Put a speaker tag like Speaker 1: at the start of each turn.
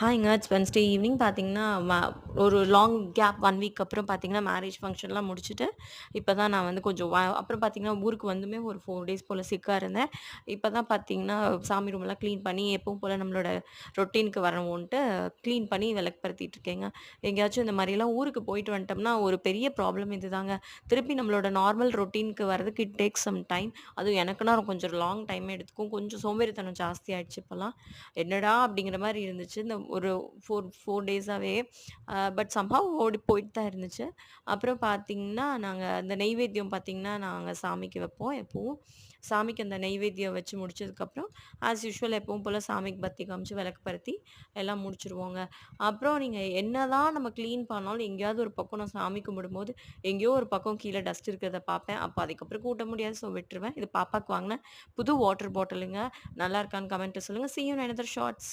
Speaker 1: ஹாய்ங்க. It's Wednesday evening பார்த்தீங்கன்னா, ஒரு long gap 1 week அப்புறம் பார்த்தீங்கன்னா, மேரேஜ் ஃபங்ஷன்லாம் முடிச்சுட்டு, இப்ப தான் நான் வந்து கொஞ்சம் அப்புறம் பார்த்தீங்கன்னா, ஊருக்கு வந்துமே ஒரு 4 டேஸ் போல சிக்கா இருந்தேன். இப்ப தான் பார்த்தீங்கன்னா, சாமி ரூம்லாம் கிளீன் பண்ணி, எப்பவும் போல நம்மளோட ரொட்டீனுக்கு வரணுன்ட்டு கிளீன் பண்ணி விளக்குப்படுத்திட்டு இருக்கேங்க. எங்கேயாச்சும் இந்த மாரிலாம் ஊருக்கு போயிட்டு வந்துட்டோம்னா, ஒரு பெரிய ப்ராப்ளம் இதுதாங்க. திருப்பி நம்மளோட நார்மல் ரொட்டீனுக்கு வரதுக்கு இட் டேக்ஸ் சம் டைம். அதுவும் எனக்குன்னா கொஞ்சம் லாங் டைம் எடுத்துக்கும். கொஞ்சம் சோம்பேறித்தனம் ஜாஸ்தி ஆயிடுச்சு இப்பலாம். என்னடா! அப்படிங்கிற மாரி இருந்துச்சு. இந்த ஒரு 4 டேஸாவே. பட் சம்ஹவ் ஓடி போயிட்டு தான் இருந்துச்சு. அப்புறம் பார்த்தீங்கன்னா, நாங்க அந்த நெய்வேத்தியம் பார்த்தீங்கன்னா, நாங்க சாமிக்கு வைப்போம் எப்பவும். சாமிக்கு அந்த நெய்வேத்தியம் வச்சு முடிச்சதுக்கப்புறம், ஆஸ் யூசுவல் எப்பவும் போல சாமிக்கு பத்தி காமிச்சு விளக்கு பருத்தி எல்லாம் முடிச்சுருவோங்க. அப்புறம் நீங்க என்னதான் நம்ம கிளீன் பண்ணாலும், எங்கேயாவது ஒரு பக்கம் நான் சாமி கும்பிடும்போது, எங்கேயோ ஒரு பக்கம் கீழ டஸ்ட் இருக்கிறத பார்ப்பேன். அப்ப அதுக்கப்புறம் கூட்ட முடியாது. ஸோ விட்டுருவேன். இது பாப்பாக்கு வாங்குன புது வாட்டர் பாட்டிலுங்க. நல்லா இருக்கான்னு கமெண்ட்ல சொல்லுங்க. See you in another shorts.